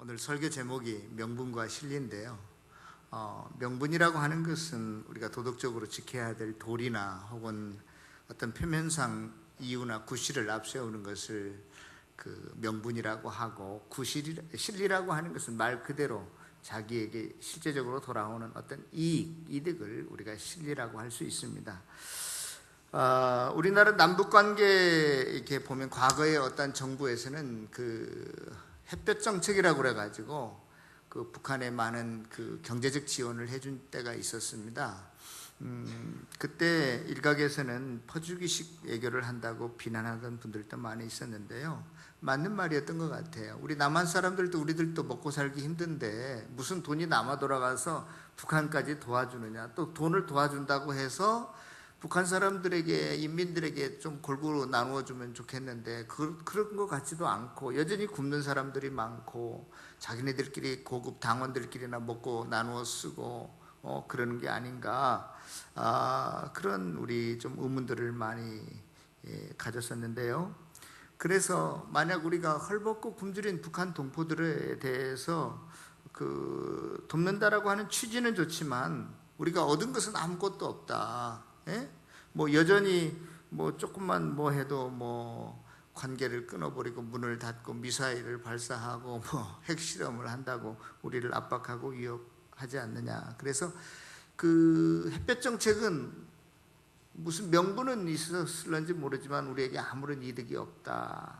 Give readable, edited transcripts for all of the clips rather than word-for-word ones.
오늘 설교 제목이 명분과 진리인데요. 명분이라고 하는 것은 우리가 도덕적으로 지켜야 될 도리나 혹은 어떤 표면상 이유나 구실을 앞세우는 것을 그 명분이라고 하고, 진리라고 하는 것은 말 그대로 자기에게 실제적으로 돌아오는 어떤 이득을 우리가 진리라고 할 수 있습니다. 우리나라 남북관계 이렇게 보면 과거에 어떤 정부에서는 그 햇볕 정책이라고 그래가지고 그 북한에 많은 그 경제적 지원을 해준 때가 있었습니다. 그때 일각에서는 퍼주기식 외교를 한다고 비난하던 분들도 많이 있었는데요. 맞는 말이었던 것 같아요. 우리 남한 사람들도 우리들도 먹고 살기 힘든데 무슨 돈이 남아 돌아가서 북한까지 도와주느냐, 또 돈을 도와준다고 해서 북한 사람들에게, 인민들에게 좀 골고루 나누어주면 좋겠는데 그런 것 같지도 않고, 여전히 굶는 사람들이 많고 자기네들끼리 고급 당원들끼리나 먹고 나누어 쓰고 그러는 게 아닌가, 그런 우리 좀 의문들을 많이 가졌었는데요. 그래서 만약 우리가 헐벗고 굶주린 북한 동포들에 대해서 돕는다라고 하는 취지는 좋지만 우리가 얻은 것은 아무것도 없다. 뭐 여전히 뭐 조금만 뭐 해도 뭐 관계를 끊어버리고 문을 닫고 미사일을 발사하고 뭐 핵실험을 한다고 우리를 압박하고 위협하지 않느냐. 그래서 그 햇볕 정책은 무슨 명분은 있었을런지 모르지만 우리에게 아무런 이득이 없다.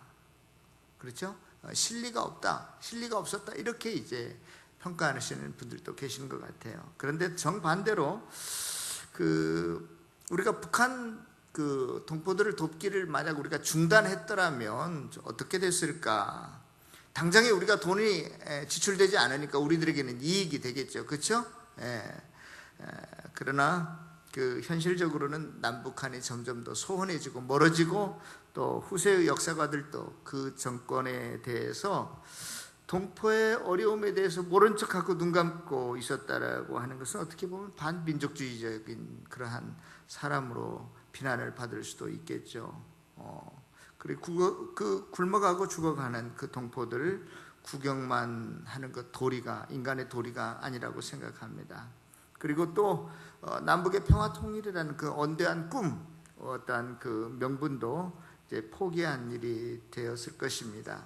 그렇죠? 실리가 없다. 실리가 없었다. 이렇게 이제 평가하시는 분들도 계시는 것 같아요. 그런데 정반대로 우리가 북한 동포들을 돕기를 만약 우리가 중단했더라면 어떻게 됐을까? 당장에 우리가 돈이 지출되지 않으니까 우리들에게는 이익이 되겠죠. 그렇죠? 그러나 현실적으로는 남북한이 점점 더 소원해지고 멀어지고, 또 후세의 역사가들도 그 정권에 대해서 동포의 어려움에 대해서 모른 척하고 눈 감고 있었다라고 하는 것은 어떻게 보면 반민족주의적인 그러한 사람으로 비난을 받을 수도 있겠죠. 그리고 굶어가고 죽어가는 그 동포들을 구경만 하는 것, 도리가, 인간의 도리가 아니라고 생각합니다. 그리고 또 남북의 평화 통일이라는 그 언대한 꿈, 어떠한 그 명분도 이제 포기한 일이 되었을 것입니다.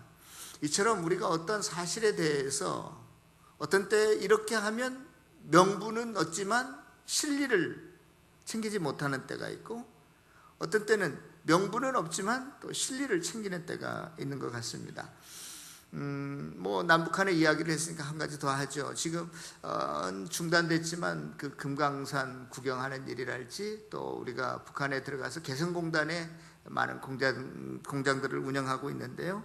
이처럼 우리가 어떤 사실에 대해서 어떤 때 이렇게 하면 명분은 얻지만 실리를 챙기지 못하는 때가 있고, 어떤 때는 명분은 없지만 또 실리를 챙기는 때가 있는 것 같습니다. 뭐 남북한의 이야기를 했으니까 한 가지 더 하죠. 지금 중단됐지만 그 금강산 구경하는 일이랄지, 또 우리가 북한에 들어가서 개성공단에 많은 공장들을 운영하고 있는데요.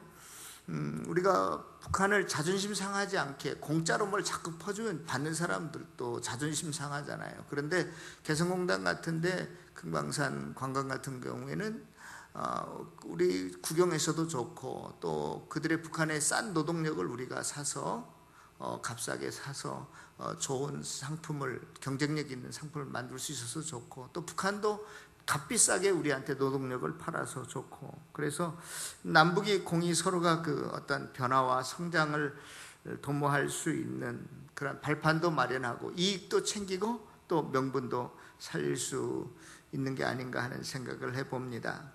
우리가 북한을 자존심 상하지 않게 공짜로 뭘 자꾸 퍼주면 받는 사람들도 자존심 상하잖아요. 그런데 개성공단 같은데, 금강산 관광 같은 경우에는 우리 구경에서도 좋고, 또 그들의 북한의 싼 노동력을 우리가 사서 값싸게 사서 좋은 상품을, 경쟁력 있는 상품을 만들 수 있어서 좋고, 또 북한도 값비싸게 우리한테 노동력을 팔아서 좋고, 그래서 남북이 공히 서로가 그 어떤 변화와 성장을 도모할 수 있는 그런 발판도 마련하고 이익도 챙기고 또 명분도 살릴 수 있는 게 아닌가 하는 생각을 해봅니다.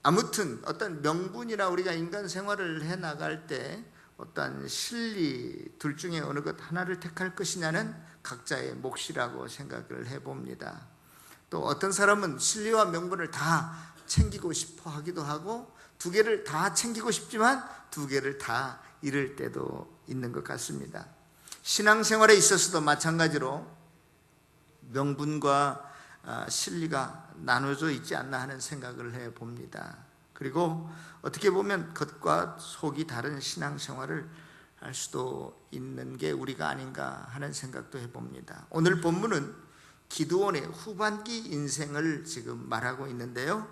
아무튼 어떤 명분이나 우리가 인간 생활을 해나갈 때 어떤 실리 둘 중에 어느 것 하나를 택할 것이냐는 각자의 몫이라고 생각을 해봅니다. 또 어떤 사람은 실리와 명분을 다 챙기고 싶어 하기도 하고, 두 개를 다 챙기고 싶지만 두 개를 다 잃을 때도 있는 것 같습니다. 신앙생활에 있어서도 마찬가지로 명분과 실리가 나눠져 있지 않나 하는 생각을 해봅니다. 그리고 어떻게 보면 겉과 속이 다른 신앙생활을 할 수도 있는 게 우리가 아닌가 하는 생각도 해봅니다. 오늘 본문은 기드온의 후반기 인생을 지금 말하고 있는데요.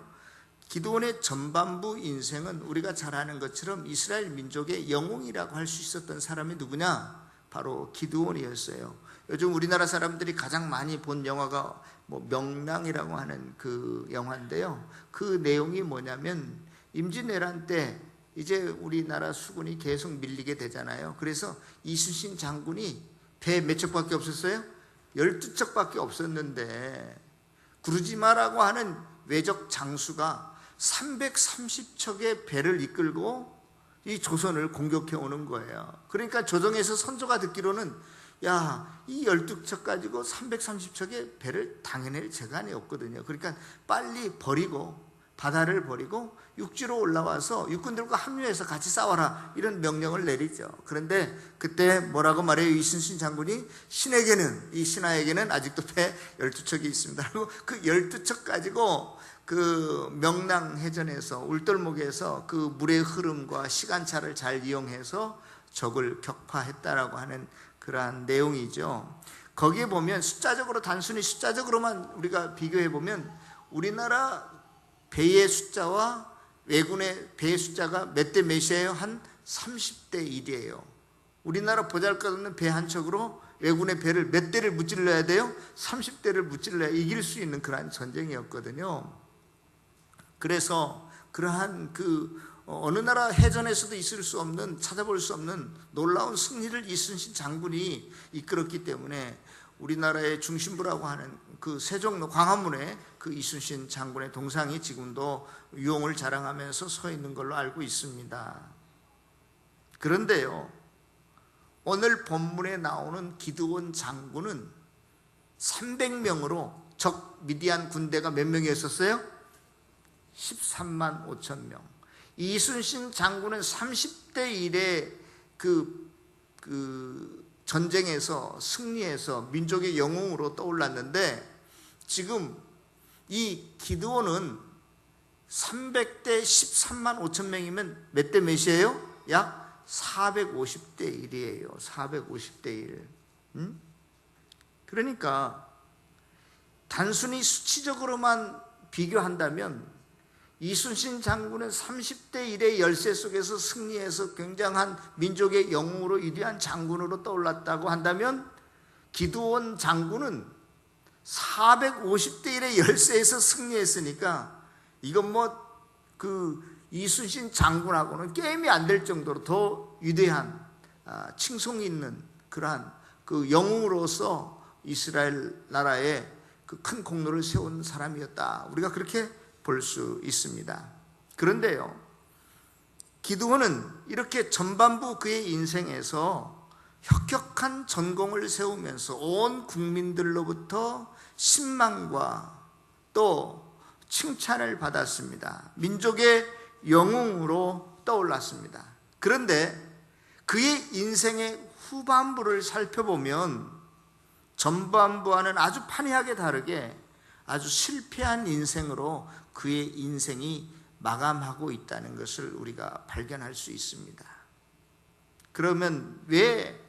기드온의 전반부 인생은 우리가 잘 아는 것처럼 이스라엘 민족의 영웅이라고 할 수 있었던 사람이 누구냐? 바로 기드온이었어요. 요즘 우리나라 사람들이 가장 많이 본 영화가 명랑이라고 하는 그 영화인데요. 그 내용이 뭐냐면 임진왜란 때 이제 우리나라 수군이 계속 밀리게 되잖아요. 그래서 이순신 장군이 배 몇 척밖에 없었어요? 12척밖에 없었는데 구르지마라고 하는 외적 장수가 330척의 배를 이끌고 이 조선을 공격해 오는 거예요. 그러니까 조정에서 선조가 듣기로는 야, 이 12척 가지고 330척의 배를 당해낼 재간이 없거든요. 그러니까 빨리 버리고 바다를 버리고 육지로 올라와서 육군들과 합류해서 같이 싸워라, 이런 명령을 내리죠. 그런데 그때 뭐라고 말해요? 이순신 장군이 이 신하에게는 아직도 배 12척이 있습니다. 그리고 그 12척 가지고 그 명랑해전에서 울돌목에서 그 물의 흐름과 시간차를 잘 이용해서 적을 격파했다라고 하는 그러한 내용이죠. 거기에 보면 단순히 숫자적으로만 우리가 비교해 보면 우리나라 배의 숫자와 왜군의 배의 숫자가 몇 대 몇이에요? 한 30대 1이에요. 우리나라 보잘것없는 배 한 척으로 왜군의 배를 몇 대를 무찔러야 돼요? 30대를 무찔러야 이길 수 있는 그러한 전쟁이었거든요. 그래서 그러한 어느 나라 해전에서도 있을 수 없는, 찾아볼 수 없는 놀라운 승리를 이순신 장군이 이끌었기 때문에 우리나라의 중심부라고 하는 그 세종로 광화문에 그 이순신 장군의 동상이 지금도 유용을 자랑하면서 서 있는 걸로 알고 있습니다. 그런데요, 오늘 본문에 나오는 기드온 장군은 300명으로 적 미디안 군대가 몇 명이었었어요? 13만 5천 명. 이순신 장군은 30대 1의 전쟁에서 승리해서 민족의 영웅으로 떠올랐는데, 지금 이 기드온은 300대 13만 5천 명이면 몇 대 몇이에요? 약 450대 1이에요. 450대 1. 그러니까 단순히 수치적으로만 비교한다면 이순신 장군은 30대 1의 열세 속에서 승리해서 굉장한 민족의 영웅으로 위대한 장군으로 떠올랐다고 한다면, 기드온 장군은 450대 1의 열세에서 승리했으니까 이건 이순신 장군하고는 게임이 안 될 정도로 더 위대한, 칭송이 있는 그러한 그 영웅으로서 이스라엘 나라에 그 큰 공로를 세운 사람이었다, 우리가 그렇게 볼 수 있습니다. 그런데요, 기드온은 이렇게 전반부 그의 인생에서 혁혁한 전공을 세우면서 온 국민들로부터 신망과 또 칭찬을 받았습니다. 민족의 영웅으로 떠올랐습니다. 그런데 그의 인생의 후반부를 살펴보면 전반부와는 아주 판이하게 다르게 아주 실패한 인생으로 그의 인생이 마감하고 있다는 것을 우리가 발견할 수 있습니다. 그러면 왜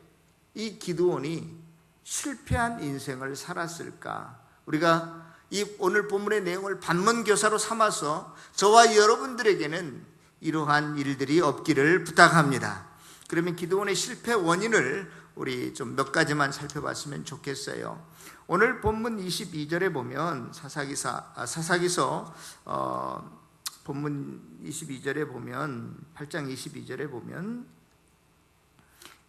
이 기드온이 실패한 인생을 살았을까? 우리가 이 오늘 본문의 내용을 반문교사로 삼아서 저와 여러분들에게는 이러한 일들이 없기를 부탁합니다. 그러면 기드온의 실패 원인을 우리 좀 몇 가지만 살펴봤으면 좋겠어요. 오늘 본문 22절에 보면 사사기서 본문 22절에 보면 8장 22절에 보면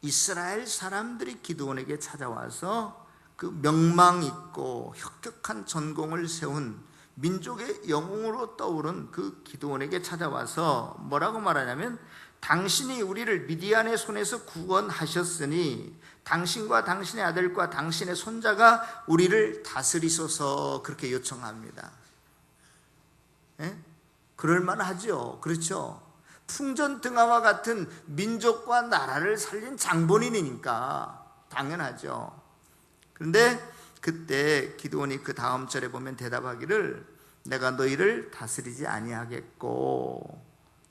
이스라엘 사람들이 기드온에게 찾아와서 그 명망 있고 혁혁한 전공을 세운 민족의 영웅으로 떠오른 그 기드온에게 찾아와서 뭐라고 말하냐면, 당신이 우리를 미디안의 손에서 구원하셨으니 당신과 당신의 아들과 당신의 손자가 우리를 다스리소서, 그렇게 요청합니다. 그럴만하죠. 그렇죠. 풍전등화와 같은 민족과 나라를 살린 장본인이니까 당연하죠. 그런데 그때 기드온이 그 다음 절에 보면 대답하기를, 내가 너희를 다스리지 아니하겠고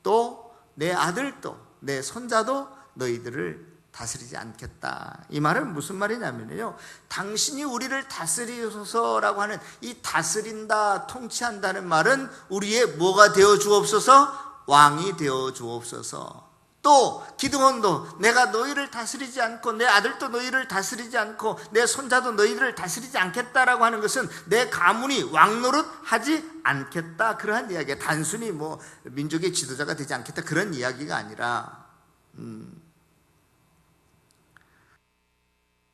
또 내 아들도 내 손자도 너희들을 다스리지 않겠다. 이 말은 무슨 말이냐면요, 당신이 우리를 다스리소서라고 하는 이 다스린다, 통치한다는 말은 우리의 뭐가 되어 주옵소서? 왕이 되어 주옵소서. 또 기드온도 내가 너희를 다스리지 않고 내 아들도 너희를 다스리지 않고 내 손자도 너희를 다스리지 않겠다라고 하는 것은 내 가문이 왕노릇 하지 않겠다, 그러한 이야기야. 단순히 뭐 민족의 지도자가 되지 않겠다 그런 이야기가 아니라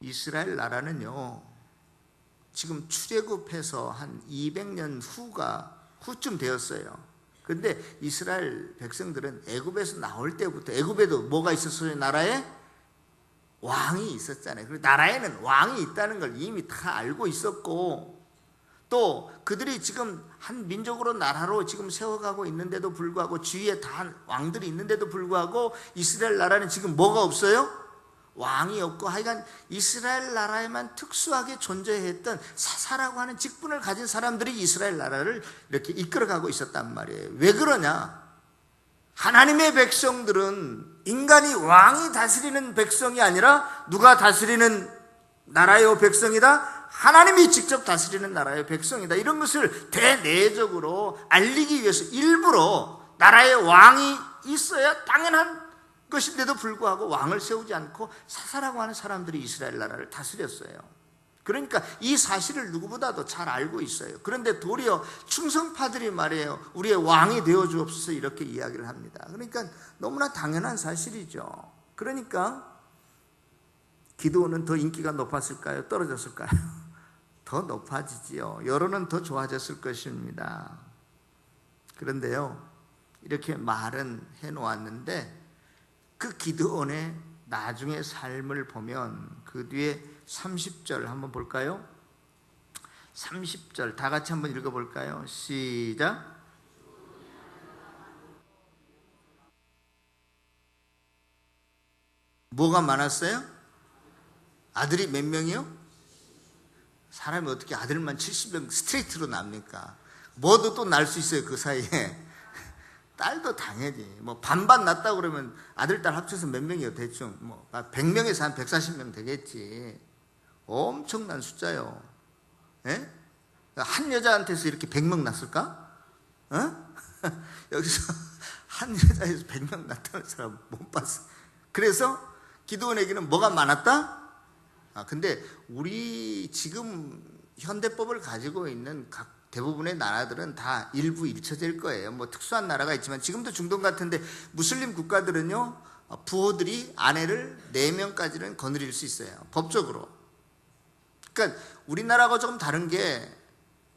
이스라엘 나라는요 지금 출애굽해서 한 200년 후쯤 되었어요. 근데 이스라엘 백성들은 애굽에서 나올 때부터, 애굽에도 뭐가 있었어요? 나라에 왕이 있었잖아요. 그리고 나라에는 왕이 있다는 걸 이미 다 알고 있었고, 또 그들이 지금 한 민족으로 나라로 지금 세워가고 있는데도 불구하고, 주위에 다 왕들이 있는데도 불구하고 이스라엘 나라는 지금 뭐가 없어요? 왕이 없고, 하여간 이스라엘 나라에만 특수하게 존재했던 사사라고 하는 직분을 가진 사람들이 이스라엘 나라를 이렇게 이끌어가고 있었단 말이에요. 왜 그러냐? 하나님의 백성들은 인간이 왕이 다스리는 백성이 아니라 누가 다스리는 나라요 백성이다? 하나님이 직접 다스리는 나라의 백성이다. 이런 것을 대내적으로 알리기 위해서 일부러 나라의 왕이 있어야 당연한 것인데도 불구하고 왕을 세우지 않고 사사라고 하는 사람들이 이스라엘 나라를 다스렸어요. 그러니까 이 사실을 누구보다도 잘 알고 있어요. 그런데 도리어 충성파들이 말이에요, 우리의 왕이 되어 주옵소서 이렇게 이야기를 합니다. 그러니까 너무나 당연한 사실이죠. 그러니까 기드온은 더 인기가 높았을까요? 떨어졌을까요? 더 높아지지요. 여론은 더 좋아졌을 것입니다. 그런데요, 이렇게 말은 해놓았는데 그 기드온의 나중의 삶을 보면 그 뒤에 30절 한번 볼까요? 30절 다 같이 한번 읽어볼까요? 시작. 뭐가 많았어요? 아들이 몇 명이요? 사람이 어떻게 아들만 70명 스트레이트로 납니까? 뭐도 또 날 수 있어요 그 사이에. 딸도 당연히 뭐 반반 낳았다고 그러면 아들 딸 합쳐서 몇 명이요? 대충 뭐 100명에서 한 140명 되겠지. 엄청난 숫자요. 예? 한 여자한테서 이렇게 100명 낳았을까? 어? 여기서 한 여자에서 100명 낳았다는 사람 못 봤어. 그래서 기드온에게는 뭐가 많았다? 근데 우리 지금 현대법을 가지고 있는 각 대부분의 나라들은 다 일부 일처제일 거예요. 뭐 특수한 나라가 있지만 지금도 중동 같은데 무슬림 국가들은요 부호들이 아내를 4명까지는 거느릴 수 있어요, 법적으로. 그러니까 우리나라하고 조금 다른 게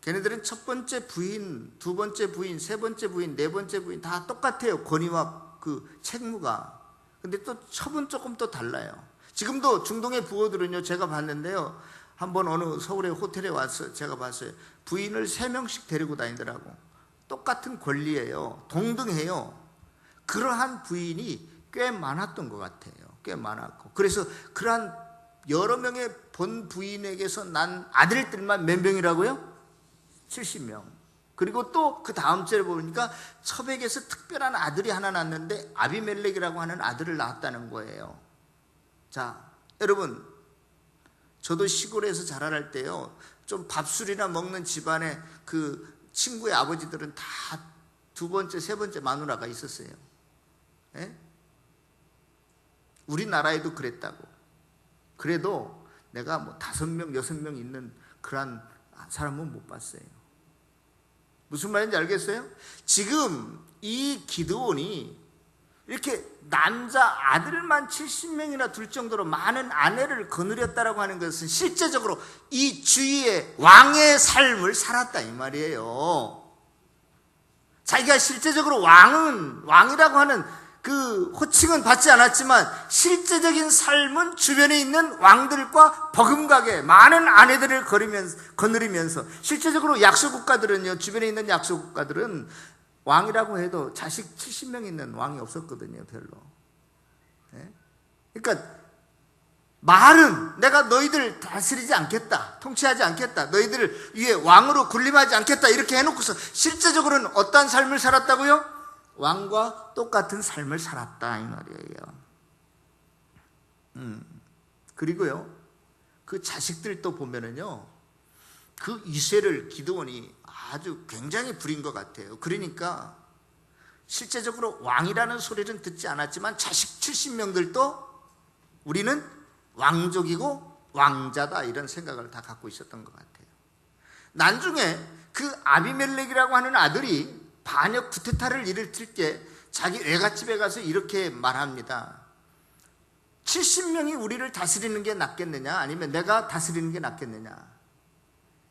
걔네들은 첫 번째 부인, 두 번째 부인, 세 번째 부인, 네 번째 부인 다 똑같아요, 권위와 그 책무가. 근데 또 첩은 조금 또 달라요. 지금도 중동의 부호들은요 제가 봤는데요, 한번 어느 서울의 호텔에 와서 제가 봤어요. 부인을 3명씩 데리고 다니더라고. 똑같은 권리예요. 동등해요. 그러한 부인이 꽤 많았던 것 같아요. 꽤 많았고. 그래서 그러한 여러 명의 본 부인에게서 난 아들들만 몇 명이라고요? 70명. 그리고 또 그 다음 절에 보니까 첩에게서 특별한 아들이 하나 낳았는데 아비멜렉이라고 하는 아들을 낳았다는 거예요. 자, 여러분, 저도 시골에서 자랄 때요, 좀 밥술이나 먹는 집안에 그 친구의 아버지들은 다 두 번째, 세 번째 마누라가 있었어요. 예? 우리나라에도 그랬다고. 그래도 내가 뭐 5명, 6명 있는 그런 사람은 못 봤어요. 무슨 말인지 알겠어요? 지금 이 기드온이 이렇게 남자 아들만 70명이나 둘 정도로 많은 아내를 거느렸다라고 하는 것은 실제적으로 이 주위의 왕의 삶을 살았다 이 말이에요. 자기가 실제적으로 왕이라고 하는 그 호칭은 받지 않았지만 실제적인 삶은 주변에 있는 왕들과 버금가게 많은 아내들을 거느리면서, 실제적으로 약소국가들은요, 주변에 있는 약소국가들은 왕이라고 해도 자식 70명 있는 왕이 없었거든요, 별로. 네? 그러니까 말은 내가 너희들 다스리지 않겠다, 통치하지 않겠다, 너희들을 위해 왕으로 군림하지 않겠다 이렇게 해놓고서 실제적으로는 어떤 삶을 살았다고요? 왕과 똑같은 삶을 살았다 이 말이에요. 그리고요, 그 자식들도 보면은요, 그 이세를 기드온이 아주 굉장히 부린 것 같아요. 그러니까 실제적으로 왕이라는 소리는 듣지 않았지만 자식 70명들도 우리는 왕족이고 왕자다 이런 생각을 다 갖고 있었던 것 같아요. 나중에 그 아비멜렉이라고 하는 아들이 반역 쿠데타를 일으킬 때 자기 외갓집에 가서 이렇게 말합니다. 70명이 우리를 다스리는 게 낫겠느냐 아니면 내가 다스리는 게 낫겠느냐.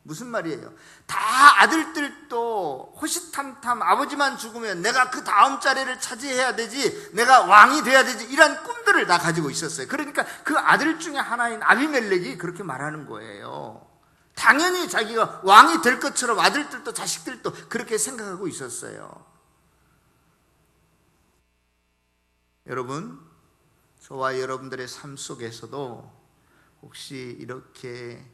무슨 말이에요? 다 아들들도 호시탐탐 아버지만 죽으면 내가 그 다음 자리를 차지해야 되지, 내가 왕이 돼야 되지, 이런 꿈들을 다 가지고 있었어요. 그러니까 그 아들 중에 하나인 아비멜렉이 그렇게 말하는 거예요. 당연히 자기가 왕이 될 것처럼 아들들도 자식들도 그렇게 생각하고 있었어요. 여러분, 저와 여러분들의 삶 속에서도 혹시 이렇게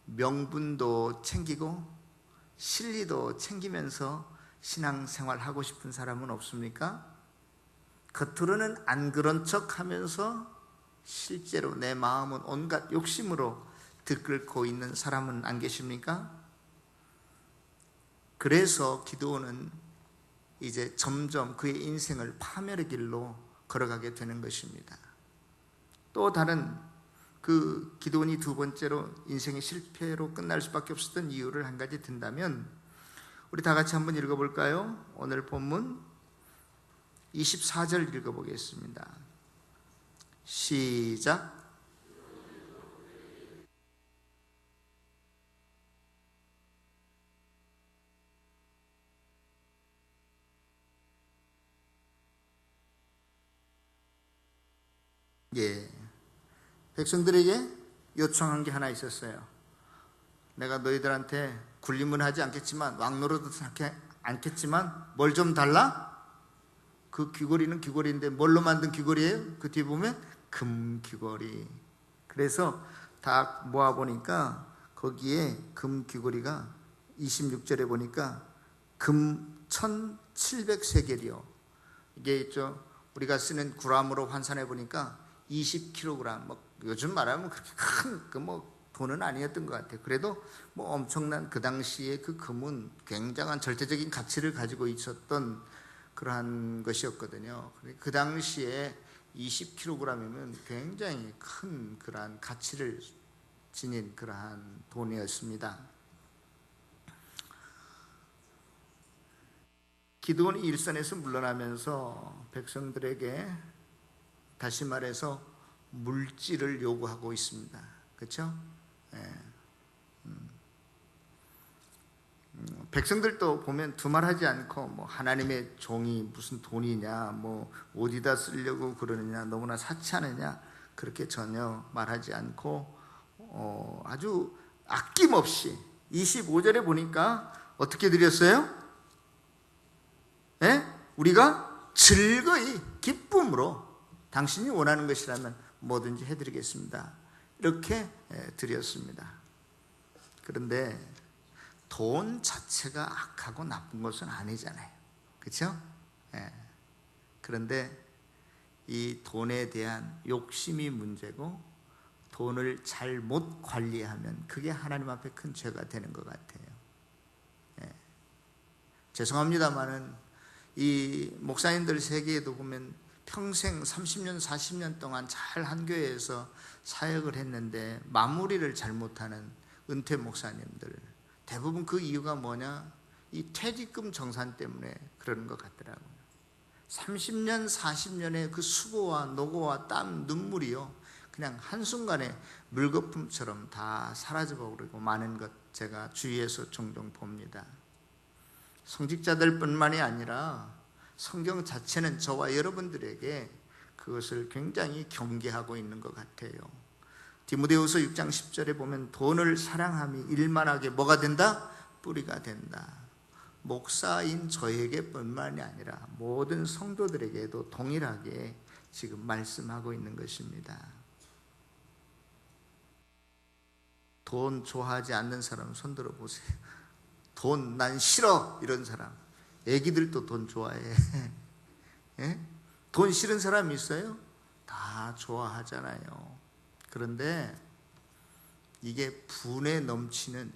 명분도 챙기고 실리도 챙기면서 신앙생활 하고 싶은 사람은 없습니까? 겉으로는 안 그런 척 하면서 실제로 내 마음은 온갖 욕심으로 들끓고 있는 사람은 안 계십니까? 그래서 기드온은 이제 점점 그의 인생을 파멸의 길로 걸어가게 되는 것입니다. 또 다른 그 기드온이 두 번째로 인생의 실패로 끝날 수밖에 없었던 이유를 한 가지 든다면 우리 다 같이 한번 읽어볼까요? 오늘 본문 24절 읽어보겠습니다. 시작. 예, 백성들에게 요청한 게 하나 있었어요. 내가 너희들한테 군림은 하지 않겠지만 왕노릇은 하지 않겠지만 뭘 좀 달라? 그 귀걸이는 귀걸이인데 뭘로 만든 귀걸이에요? 그 뒤에 보면 금 귀걸이. 그래서 다 모아보니까 거기에 금 귀걸이가 26절에 보니까 금 1700세겔이요. 이게 있죠. 우리가 쓰는 구람으로 환산해 보니까 20kg, 뭐 요즘 말하면 그렇게 큰 그 돈은 아니었던 것 같아요. 그래도 뭐 엄청난 그 당시에 그 금은 굉장한 절대적인 가치를 가지고 있었던 그러한 것이었거든요. 그 당시에 20kg이면 굉장히 큰 그러한 가치를 지닌 그러한 돈이었습니다. 기드온이 일선에서 물러나면서 백성들에게 다시 말해서 물질을 요구하고 있습니다. 그렇죠? 예. 백성들도 보면 두말하지 않고 뭐 하나님의 종이 무슨 돈이냐, 뭐 어디다 쓰려고 그러느냐, 너무나 사치하느냐 그렇게 전혀 말하지 않고 아주 아낌없이 25절에 보니까 어떻게 드렸어요? 예? 우리가 즐거이 기쁨으로 당신이 원하는 것이라면 뭐든지 해드리겠습니다. 이렇게 드렸습니다. 그런데 돈 자체가 악하고 나쁜 것은 아니잖아요. 그렇죠? 예. 그런데 이 돈에 대한 욕심이 문제고 돈을 잘못 관리하면 그게 하나님 앞에 큰 죄가 되는 것 같아요. 예. 죄송합니다만은 이 목사님들 세계에도 보면 평생 30년, 40년 동안 잘 한 교회에서 사역을 했는데 마무리를 잘못하는 은퇴 목사님들, 대부분 그 이유가 뭐냐? 이 퇴직금 정산 때문에 그러는 것 같더라고요. 30년, 40년의 그 수고와 노고와 땀, 눈물이요, 그냥 한순간에 물거품처럼 다 사라져버리고 마는 것 제가 주위에서 종종 봅니다. 성직자들 뿐만이 아니라 성경 자체는 저와 여러분들에게 그것을 굉장히 경계하고 있는 것 같아요. 디모데후서 6장 10절에 보면 돈을 사랑함이 일만하게 뭐가 된다? 뿌리가 된다. 목사인 저에게 뿐만이 아니라 모든 성도들에게도 동일하게 지금 말씀하고 있는 것입니다. 돈 좋아하지 않는 사람 손들어 보세요. 돈 난 싫어 이런 사람. 애기들도 돈 좋아해. 예? 돈 싫은 사람 있어요? 다 좋아하잖아요. 그런데 이게 분에 넘치는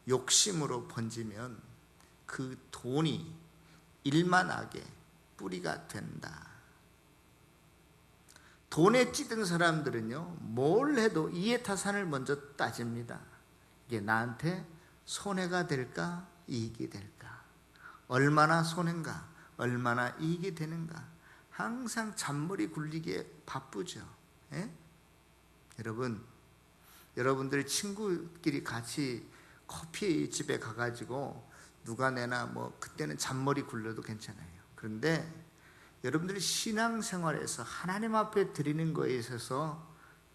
욕심으로 번지면 그 돈이 일만하게 뿌리가 된다. 돈에 찌든 사람들은요, 뭘 해도 이해타산을 먼저 따집니다. 이게 나한테 손해가 될까, 이익이 될까? 얼마나 손해인가, 얼마나 이익이 되는가? 항상 잔머리 굴리기에 바쁘죠. 예? 여러분들 친구끼리 같이 커피집에 가가지고 누가 내나 뭐 그때는 잔머리 굴려도 괜찮아요. 그런데 여러분들이 신앙생활에서 하나님 앞에 드리는 거에 있어서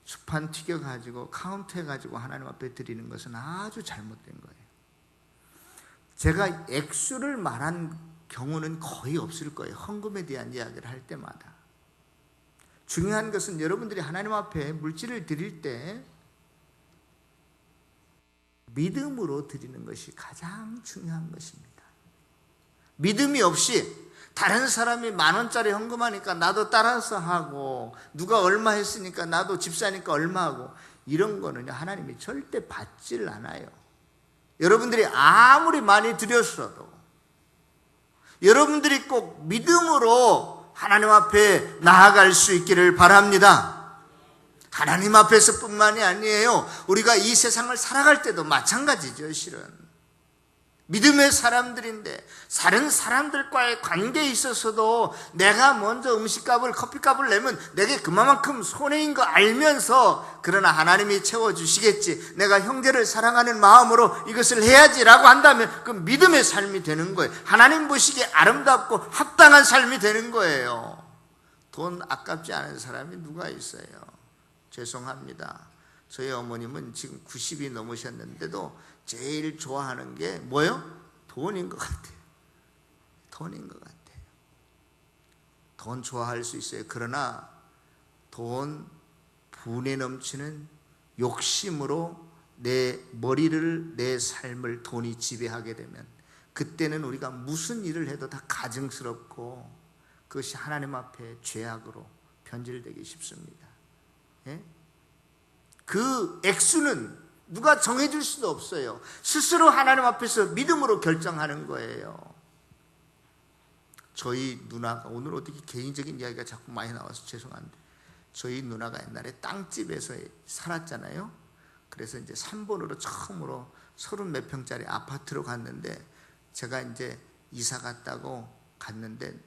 주판 튀겨가지고 카운트해가지고 하나님 앞에 드리는 것은 아주 잘못된 거예요. 제가 액수를 말한 경우는 거의 없을 거예요. 헌금에 대한 이야기를 할 때마다. 중요한 것은 여러분들이 하나님 앞에 물질을 드릴 때 믿음으로 드리는 것이 가장 중요한 것입니다. 믿음이 없이 다른 사람이 10,000원짜리 헌금하니까 나도 따라서 하고, 누가 얼마 했으니까 나도 집사니까 얼마 하고, 이런 거는요, 하나님이 절대 받질 않아요. 여러분들이 아무리 많이 드렸어도 여러분들이 꼭 믿음으로 하나님 앞에 나아갈 수 있기를 바랍니다. 하나님 앞에서 뿐만이 아니에요. 우리가 이 세상을 살아갈 때도 마찬가지죠. 실은 믿음의 사람들인데 다른 사람들과의 관계에 있어서도 내가 먼저 음식값을, 커피값을 내면 내게 그만큼 손해인 거 알면서, 그러나 하나님이 채워주시겠지, 내가 형제를 사랑하는 마음으로 이것을 해야지라고 한다면 그 믿음의 삶이 되는 거예요. 하나님 보시기에 아름답고 합당한 삶이 되는 거예요. 돈 아깝지 않은 사람이 누가 있어요? 죄송합니다. 저희 어머님은 지금 90이 넘으셨는데도 제일 좋아하는 게 뭐예요? 돈인 것 같아요. 돈인 것 같아요. 돈 좋아할 수 있어요. 그러나 돈 분에 넘치는 욕심으로 내 머리를, 내 삶을 돈이 지배하게 되면 그때는 우리가 무슨 일을 해도 다 가증스럽고 그것이 하나님 앞에 죄악으로 변질되기 쉽습니다. 예? 그 액수는 누가 정해줄 수도 없어요. 스스로 하나님 앞에서 믿음으로 결정하는 거예요. 저희 누나가, 오늘 어떻게 개인적인 이야기가 자꾸 많이 나와서 죄송한데, 저희 누나가 옛날에 땅집에서 살았잖아요. 그래서 이제 3번으로 처음으로 30몇 평짜리 아파트로 갔는데, 제가 이제 이사 갔다고 갔는데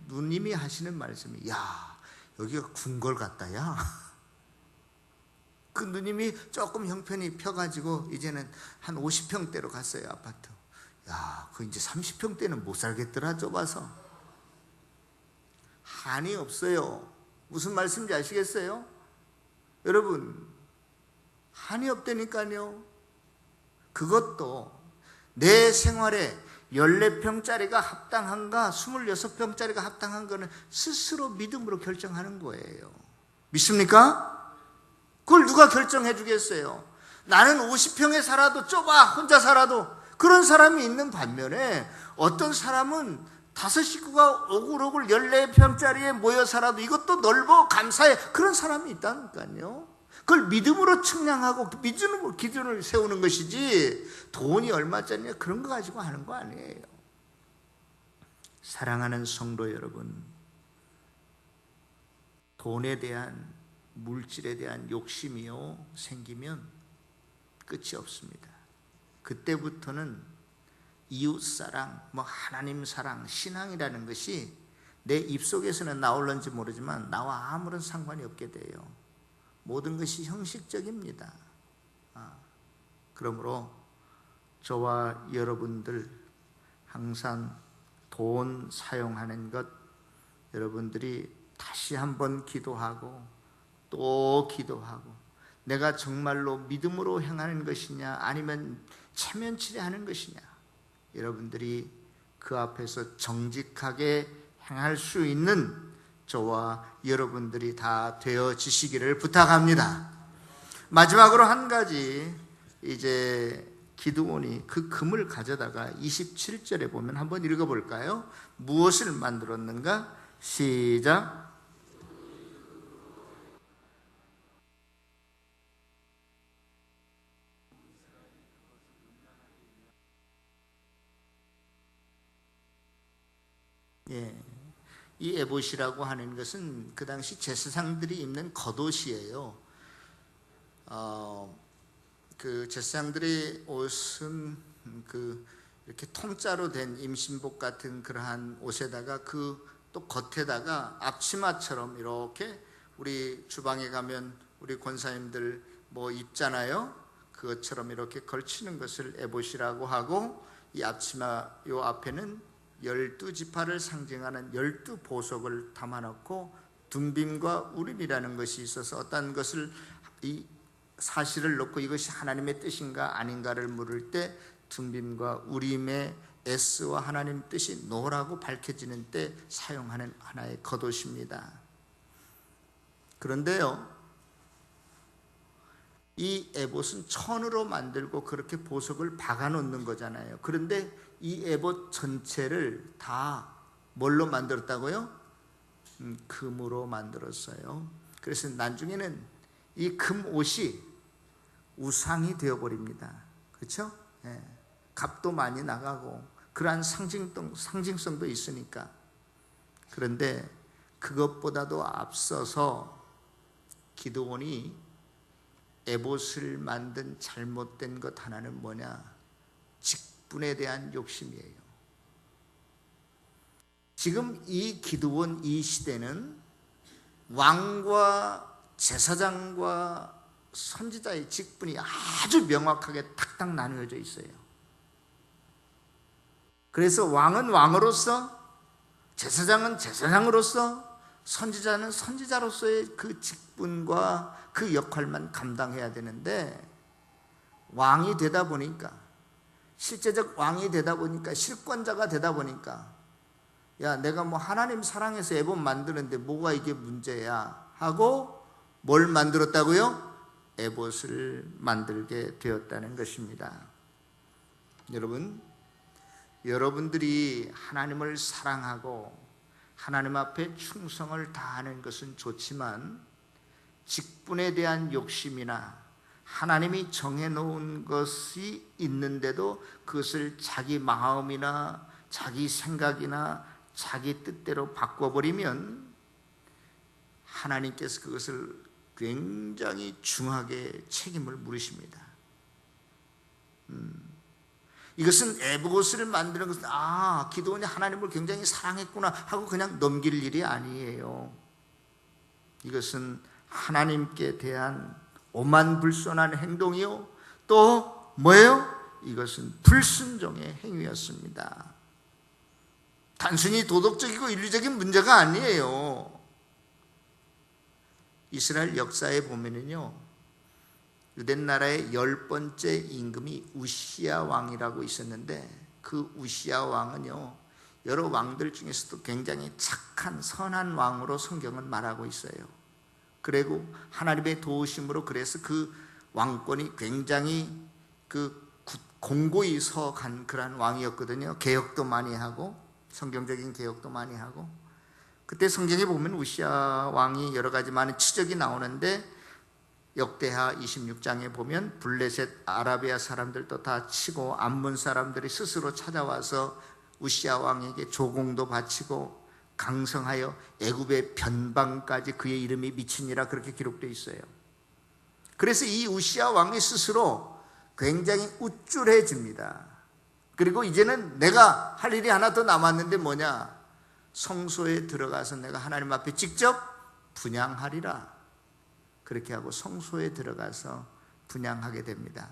누님이 하시는 말씀이, 야, 여기가 궁궐 같다, 야. 그 누님이 조금 형편이 펴가지고 이제는 한 50평대로 갔어요, 아파트. 야, 그 이제 30평대는 못 살겠더라, 좁아서. 한이 없어요. 무슨 말씀인지 아시겠어요? 여러분, 한이 없다니까요. 그것도 내 생활에 14평짜리가 합당한가 26평짜리가 합당한 거는 스스로 믿음으로 결정하는 거예요. 믿습니까? 그걸 누가 결정해 주겠어요? 나는 50평에 살아도 좁아, 혼자 살아도. 그런 사람이 있는 반면에 어떤 사람은 5 식구가 오글오글 14평짜리에 모여 살아도 이것도 넓어 감사해, 그런 사람이 있다니까요. 그걸 믿음으로 측량하고 믿음으로 기준을 세우는 것이지, 돈이 얼마짜리냐 그런 거 가지고 하는 거 아니에요. 사랑하는 성도 여러분, 돈에 대한, 물질에 대한 욕심이요 생기면 끝이 없습니다. 그때부터는 이웃사랑, 하나님 사랑, 신앙이라는 것이 내 입속에서는 나올는지 모르지만 나와 아무런 상관이 없게 돼요. 모든 것이 형식적입니다. 그러므로 저와 여러분들 항상 돈 사용하는 것, 여러분들이 다시 한번 기도하고 또 기도하고, 내가 정말로 믿음으로 행하는 것이냐 아니면 체면치레하는 것이냐, 여러분들이 그 앞에서 정직하게 행할 수 있는 저와 여러분들이 다 되어지시기를 부탁합니다. 마지막으로 한 가지, 이제 기드온이 그 금을 가져다가 27절에 보면 한번 읽어볼까요? 무엇을 만들었는가? 시작. 예, 이 에봇이라고 하는 것은 그 당시 제사장들이 입는 겉옷이에요. 그 제사장들의 옷은 이렇게 통짜로 된 임신복 같은 그러한 옷에다가 또 겉에다가 앞치마처럼 이렇게 우리 주방에 가면 우리 권사님들 뭐 입잖아요. 그것처럼 이렇게 걸치는 것을 에봇이라고 하고, 이 앞치마 요 앞에는 12지파를 상징하는 12보석을 담아놓고 둠빔과 우림이라는 것이 있어서 어떤 것을 이 사실을 놓고 이것이 하나님의 뜻인가 아닌가를 물을 때 둠빔과 우림의 S와 하나님 뜻이 노라고 밝혀지는 때 사용하는 하나의 겉옷입니다. 그런데요, 이 에봇은 천으로 만들고 그렇게 보석을 박아 놓는 거잖아요. 그런데 이 에봇 전체를 다 뭘로 만들었다고요? 금으로 만들었어요. 그래서 나중에는 이 금옷이 우상이 되어버립니다. 그렇죠? 예. 값도 많이 나가고 그러한 상징성도 있으니까. 그런데 그것보다도 앞서서 기드온이 에봇을 만든 잘못된 것 하나는 뭐냐? 직분에 대한 욕심이에요. 지금 이 기드온 이 시대는 왕과 제사장과 선지자의 직분이 아주 명확하게 탁탁 나누어져 있어요. 그래서 왕은 왕으로서, 제사장은 제사장으로서, 선지자는 선지자로서의 그 직분과 그 역할만 감당해야 되는데, 왕이 되다 보니까, 실제적 왕이 되다 보니까, 실권자가 되다 보니까, 야, 내가 뭐 하나님 사랑해서 에봇 만드는데 뭐가 이게 문제야 하고 뭘 만들었다고요? 에봇을 만들게 되었다는 것입니다. 여러분들이 하나님을 사랑하고 하나님 앞에 충성을 다하는 것은 좋지만, 직분에 대한 욕심이나 하나님이 정해놓은 것이 있는데도 그것을 자기 마음이나 자기 생각이나 자기 뜻대로 바꿔버리면 하나님께서 그것을 굉장히 중하게 책임을 물으십니다. 이것은 에봇을 만드는 것은 기드온이 하나님을 굉장히 사랑했구나 하고 그냥 넘길 일이 아니에요. 이것은 하나님께 대한 오만불손한 행동이요, 또 뭐예요? 이것은 불순종의 행위였습니다. 단순히 도덕적이고 윤리적인 문제가 아니에요. 이스라엘 역사에 보면은요, 유대 나라의 10번째 임금이 우시야 왕이라고 있었는데, 그 우시야 왕은요, 여러 왕들 중에서도 굉장히 착한 선한 왕으로 성경은 말하고 있어요. 그리고 하나님의 도우심으로 그래서 그 왕권이 굉장히 공고히 서간 그런 왕이었거든요. 개혁도 많이 하고 성경적인 개혁도 많이 하고. 그때 성경에 보면 우시야 왕이 여러 가지 많은 치적이 나오는데, 역대하 26장에 보면 블레셋 아라비아 사람들도 다 치고 암몬 사람들이 스스로 찾아와서 우시야 왕에게 조공도 바치고 강성하여 애굽의 변방까지 그의 이름이 미치니라, 그렇게 기록되어 있어요. 그래서 이 우시야 왕이 스스로 굉장히 우쭐해집니다. 그리고 이제는 내가 할 일이 하나 더 남았는데 뭐냐? 성소에 들어가서 내가 하나님 앞에 직접 분향하리라. 그렇게 하고 성소에 들어가서 분향하게 됩니다.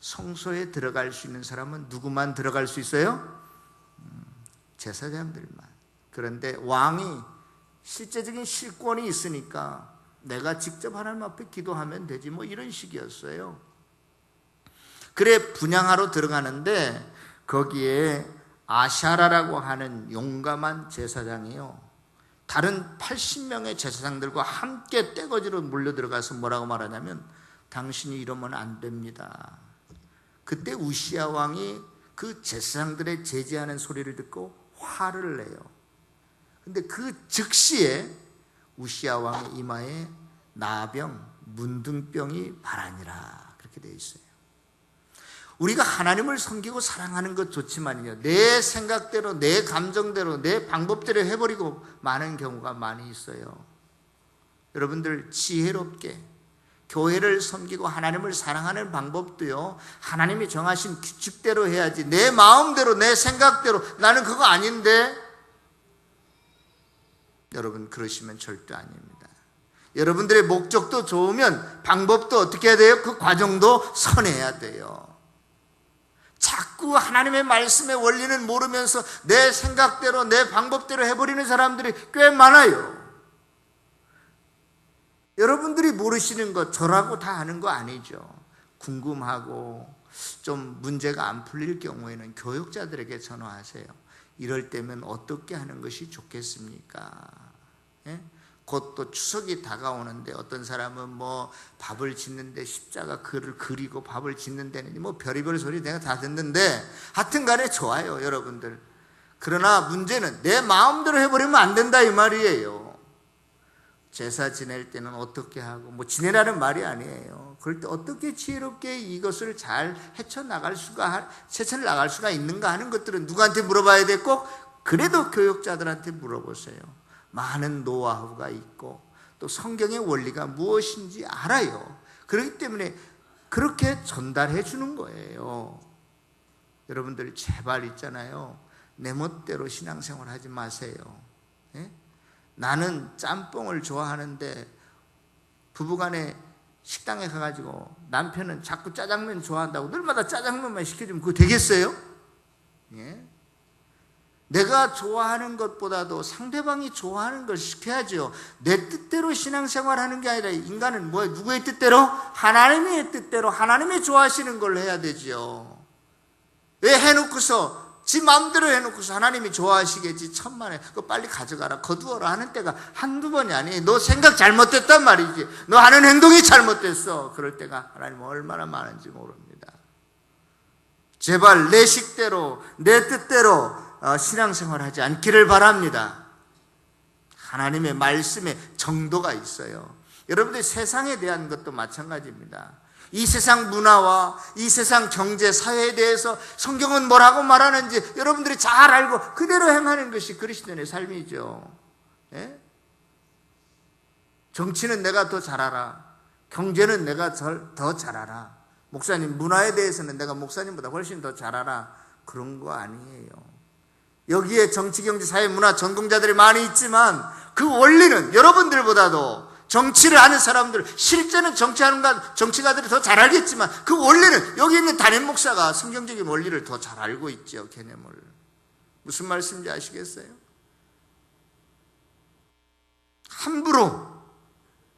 성소에 들어갈 수 있는 사람은 누구만 들어갈 수 있어요? 제사장들만. 그런데 왕이 실제적인 실권이 있으니까 내가 직접 하나님 앞에 기도하면 되지, 뭐 이런 식이었어요. 그래 분향하러 들어가는데 거기에 아샤라라고 하는 용감한 제사장이요, 다른 80명의 제사장들과 함께 떼거지로 몰려 들어가서 뭐라고 말하냐면, 당신이 이러면 안 됩니다. 그때 우시야 왕이 그 제사장들의 제지하는 소리를 듣고 화를 내요. 근데 그 즉시에 우시야 왕의 이마에 나병, 문둥병이 발하니라, 그렇게 되어 있어요. 우리가 하나님을 섬기고 사랑하는 것 좋지만요, 내 생각대로, 내 감정대로, 내 방법대로 해버리고 많은 경우가 많이 있어요. 여러분들 지혜롭게 교회를 섬기고 하나님을 사랑하는 방법도요, 하나님이 정하신 규칙대로 해야지, 내 마음대로, 내 생각대로 나는 그거 아닌데, 여러분 그러시면 절대 아닙니다. 여러분들의 목적도 좋으면 방법도 어떻게 해야 돼요? 그 과정도 선해야 돼요. 자꾸 하나님의 말씀의 원리는 모르면서 내 생각대로, 내 방법대로 해버리는 사람들이 꽤 많아요. 여러분들이 모르시는 것 저라고 다 아는 거 아니죠. 궁금하고 좀 문제가 안 풀릴 경우에는 교육자들에게 전화하세요. 이럴 때면 어떻게 하는 것이 좋겠습니까? 예? 곧 또 추석이 다가오는데 어떤 사람은 뭐 밥을 짓는데 십자가 글을 그리고 밥을 짓는다니 뭐 별의별 소리 내가 다 듣는데, 하여튼 간에 좋아요 여러분들. 그러나 문제는 내 마음대로 해버리면 안 된다 이 말이에요. 제사 지낼 때는 어떻게 하고, 뭐 지내라는 말이 아니에요. 그럴 때 어떻게 지혜롭게 이것을 잘 헤쳐나갈 수가 있는가 하는 것들은 누구한테 물어봐야 돼? 꼭 그래도 교육자들한테 물어보세요. 많은 노하우가 있고 또 성경의 원리가 무엇인지 알아요. 그렇기 때문에 그렇게 전달해 주는 거예요. 여러분들 제발 있잖아요, 내 멋대로 신앙생활 하지 마세요. 예? 나는 짬뽕을 좋아하는데 부부간에 식당에 가가지고 남편은 자꾸 짜장면 좋아한다고 늘마다 짜장면만 시켜주면 그거 되겠어요? 예? 내가 좋아하는 것보다도 상대방이 좋아하는 걸 시켜야죠. 내 뜻대로 신앙생활하는 게 아니라, 인간은 뭐예요? 누구의 뜻대로? 하나님의 뜻대로, 하나님이 좋아하시는 걸 해야 되죠. 왜 해놓고서 지 마음대로 해놓고서 하나님이 좋아하시겠지, 천만에 그거 빨리 가져가라, 거두어라 하는 때가 한두 번이 아니에요. 너 생각 잘못됐단 말이지, 너 하는 행동이 잘못됐어. 그럴 때가 하나님은 얼마나 많은지 모릅니다. 제발 내 식대로, 내 뜻대로 신앙생활하지 않기를 바랍니다. 하나님의 말씀에 정도가 있어요. 여러분들 세상에 대한 것도 마찬가지입니다. 이 세상 문화와 이 세상 경제, 사회에 대해서 성경은 뭐라고 말하는지 여러분들이 잘 알고 그대로 행하는 것이 그리스도인의 삶이죠. 예? 정치는 내가 더 잘 알아, 경제는 내가 더 잘 알아, 목사님 문화에 대해서는 내가 목사님보다 훨씬 더 잘 알아, 그런 거 아니에요. 여기에 정치, 경제, 사회, 문화 전공자들이 많이 있지만 그 원리는 여러분들보다도, 정치를 아는 사람들, 실제는 정치가들이 더 잘 알겠지만 그 원리는 여기 있는 담임 목사가 성경적인 원리를 더 잘 알고 있죠. 개념을. 무슨 말씀인지 아시겠어요? 함부로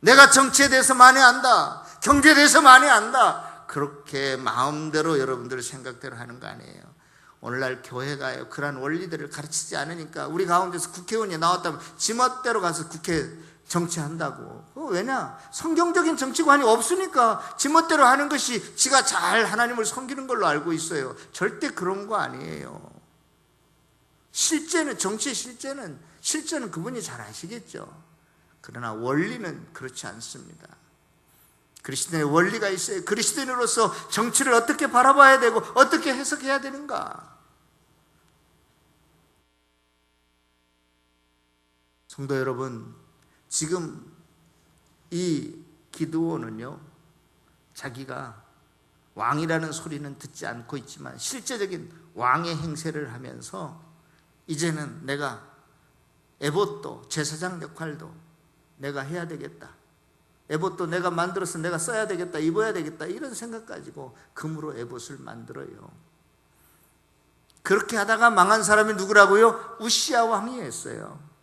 내가 정치에 대해서 많이 안다, 경제에 대해서 많이 안다, 그렇게 마음대로 여러분들 생각대로 하는 거 아니에요. 오늘날 교회가요, 그러한 원리들을 가르치지 않으니까 우리 가운데서 국회의원이 나왔다면 지멋대로 가서 국회 정치한다고. 왜냐? 성경적인 정치관이 없으니까 지멋대로 하는 것이 지가 잘 하나님을 섬기는 걸로 알고 있어요. 절대 그런 거 아니에요. 실제는, 정치의 실제는 그분이 잘 아시겠죠. 그러나 원리는 그렇지 않습니다. 그리스도인의 원리가 있어요. 그리스도인으로서 정치를 어떻게 바라봐야 되고 어떻게 해석해야 되는가. 성도 여러분, 지금 이 기드온은요, 자기가 왕이라는 소리는 듣지 않고 있지만 실제적인 왕의 행세를 하면서 이제는 내가 에봇도, 제사장 역할도 내가 해야 되겠다, 에봇도 내가 만들어서 내가 써야 되겠다, 입어야 되겠다, 이런 생각 가지고 금으로 에봇을 만들어요. 그렇게 하다가 망한 사람이 누구라고요? 우시야 왕이었어요.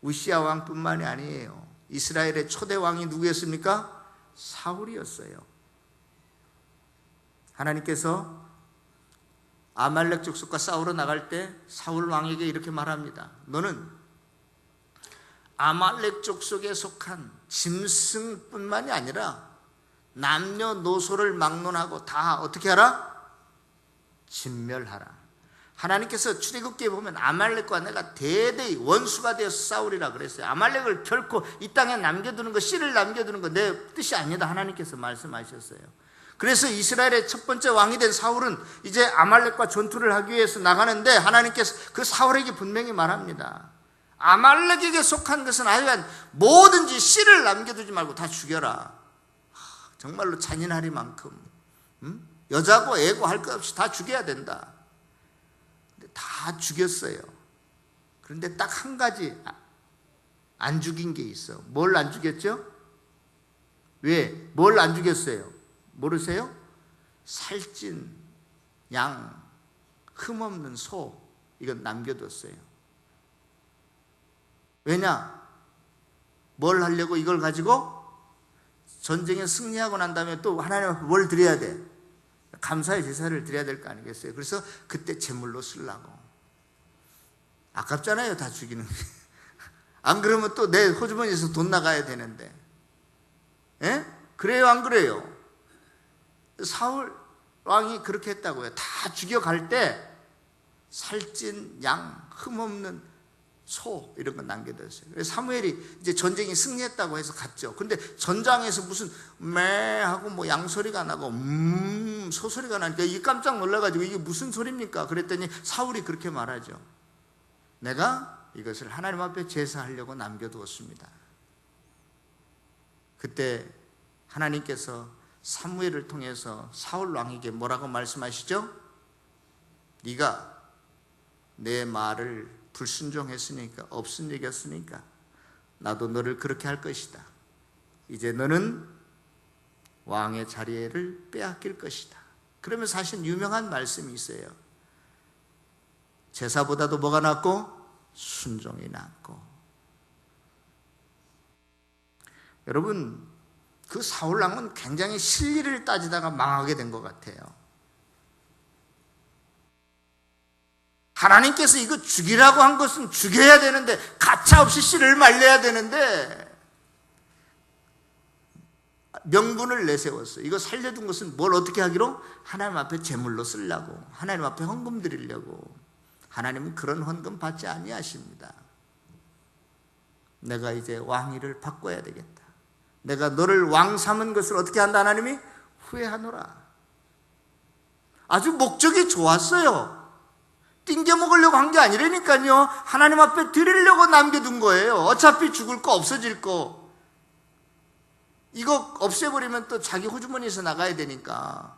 우시야 왕뿐만이 아니에요. 이스라엘의 초대 왕이 누구였습니까? 사울이었어요. 하나님께서 아말렉 족속과 싸우러 나갈 때 사울 왕에게 이렇게 말합니다. 너는 아말렉 족속에 속한 짐승뿐만이 아니라 남녀노소를 막론하고 다 어떻게 하라? 진멸하라. 하나님께서 출애굽기에 보면 아말렉과 내가 대대히 원수가 되어서 싸우리라 그랬어요. 아말렉을 결코 이 땅에 남겨두는 거, 씨를 남겨두는 거 내 뜻이 아니다, 하나님께서 말씀하셨어요. 그래서 이스라엘의 첫 번째 왕이 된 사울은 이제 아말렉과 전투를 하기 위해서 나가는데 하나님께서 그 사울에게 분명히 말합니다. 아말렉에게 속한 것은 하여간 뭐든지 씨를 남겨두지 말고 다 죽여라. 정말로 잔인하리만큼 여자고 애고 할 것 없이 다 죽여야 된다. 다 죽였어요. 그런데 딱 한 가지 안 죽인 게 있어. 뭘 안 죽였죠? 왜? 뭘 안 죽였어요? 모르세요? 살찐 양, 흠없는 소, 이건 남겨뒀어요. 왜냐? 뭘 하려고 이걸 가지고? 전쟁에 승리하고 난 다음에 또 하나님 앞에 뭘 드려야 돼? 감사의 제사를 드려야 될 거 아니겠어요? 그래서 그때 제물로 쓰려고. 아깝잖아요, 다 죽이는 게. 안 그러면 또 내 호주머니에서 돈 나가야 되는데. 예? 그래요, 안 그래요? 사울 왕이 그렇게 했다고요. 다 죽여갈 때 살찐 양, 흠없는 소 이런 거 남겨뒀어요. 그래서 사무엘이 이제 전쟁이 승리했다고 해서 갔죠. 근데 전장에서 무슨 매 하고 뭐 양소리가 나고 소소리가 나니까 이게 깜짝 놀라가지고 이게 무슨 소리입니까? 그랬더니 사울이 그렇게 말하죠. 내가 이것을 하나님 앞에 제사하려고 남겨두었습니다. 그때 하나님께서 사무엘을 통해서 사울 왕에게 뭐라고 말씀하시죠? 네가 내 말을 불순종했으니까, 업순여겼으니까 나도 너를 그렇게 할 것이다. 이제 너는 왕의 자리를 빼앗길 것이다. 그러면 사실 유명한 말씀이 있어요. 제사보다도 뭐가 낫고? 순종이 낫고. 여러분, 그 사울왕은 굉장히 실리를 따지다가 망하게 된 것 같아요. 하나님께서 이거 죽이라고 한 것은 죽여야 되는데, 가차없이 씨를 말려야 되는데 명분을 내세웠어요. 이거 살려둔 것은 뭘 어떻게 하기로? 하나님 앞에 제물로 쓰려고, 하나님 앞에 헌금 드리려고. 하나님은 그런 헌금 받지 아니하십니다. 내가 이제 왕위를 바꿔야 되겠다. 내가 너를 왕 삼은 것을 어떻게 한다? 하나님이 후회하노라. 아주 목적이 좋았어요. 띵겨 먹으려고 한 게 아니라니까요. 하나님 앞에 드리려고 남겨둔 거예요. 어차피 죽을 거, 없어질 거. 이거 없애버리면 또 자기 호주머니에서 나가야 되니까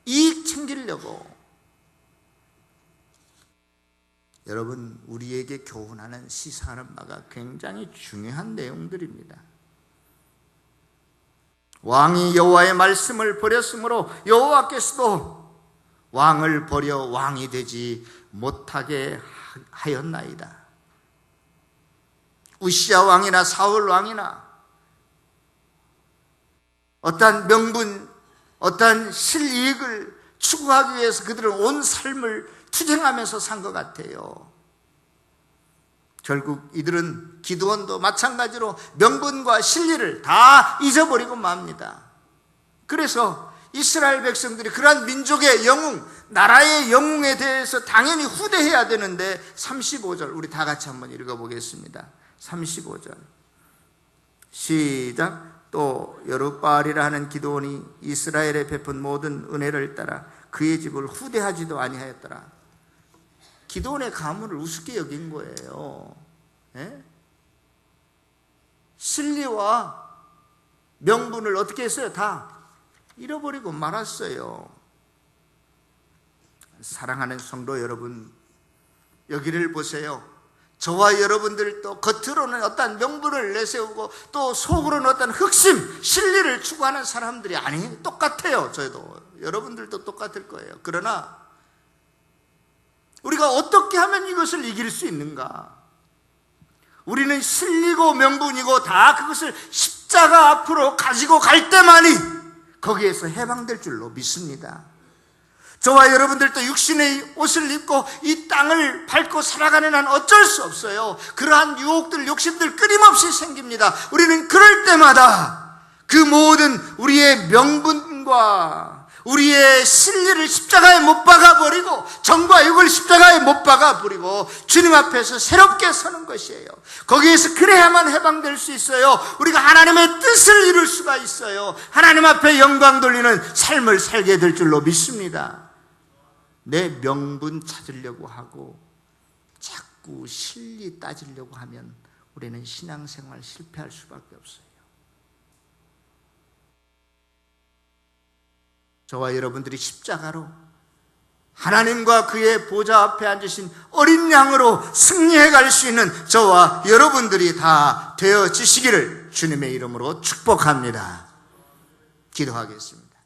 이익 챙기려고. 여러분, 우리에게 교훈하는 시사하는 바가 굉장히 중요한 내용들입니다. 왕이 여호와의 말씀을 버렸으므로 여호와께서도 왕을 버려 왕이 되지 못하게 하였나이다. 우시야 왕이나 사울 왕이나 어떠한 명분, 어떠한 실이익을 추구하기 위해서 그들은 온 삶을 투쟁하면서 산 것 같아요. 결국 이들은 기드온도 마찬가지로 명분과 실리를 다 잊어버리고 맙니다. 그래서 이스라엘 백성들이 그러한 민족의 영웅, 나라의 영웅에 대해서 당연히 후대해야 되는데 35절 우리 다 같이 한번 읽어보겠습니다. 35절 시작. 또 여룹바알이라 하는 기드온이 이스라엘에 베푼 모든 은혜를 따라 그의 집을 후대하지도 아니하였더라. 기드온의 가문을 우습게 여긴 거예요. 예? 실리와 명분을 어떻게 했어요? 다 잃어버리고 말았어요. 사랑하는 성도 여러분, 여기를 보세요. 저와 여러분들도 겉으로는 어떤 명분을 내세우고 또 속으로는 어떤 흑심, 실리를 추구하는 사람들이 아니에요. 똑같아요. 저희도, 여러분들도 똑같을 거예요. 그러나 우리가 어떻게 하면 이것을 이길 수 있는가? 우리는 실리고 명분이고 다 그것을 십자가 앞으로 가지고 갈 때만이 거기에서 해방될 줄로 믿습니다. 저와 여러분들도 육신의 옷을 입고 이 땅을 밟고 살아가는 한 어쩔 수 없어요. 그러한 유혹들, 욕심들 끊임없이 생깁니다. 우리는 그럴 때마다 그 모든 우리의 명분과 우리의 실리를 십자가에 못 박아버리고 정과 육을 십자가에 못 박아버리고 주님 앞에서 새롭게 서는 것이에요. 거기에서 그래야만 해방될 수 있어요. 우리가 하나님의 뜻을 이룰 수가 있어요. 하나님 앞에 영광 돌리는 삶을 살게 될 줄로 믿습니다. 내 명분 찾으려고 하고 자꾸 실리 따지려고 하면 우리는 신앙생활 실패할 수밖에 없어요. 저와 여러분들이 십자가로 하나님과 그의 보좌 앞에 앉으신 어린 양으로 승리해 갈 수 있는 저와 여러분들이 다 되어지시기를 주님의 이름으로 축복합니다. 기도하겠습니다.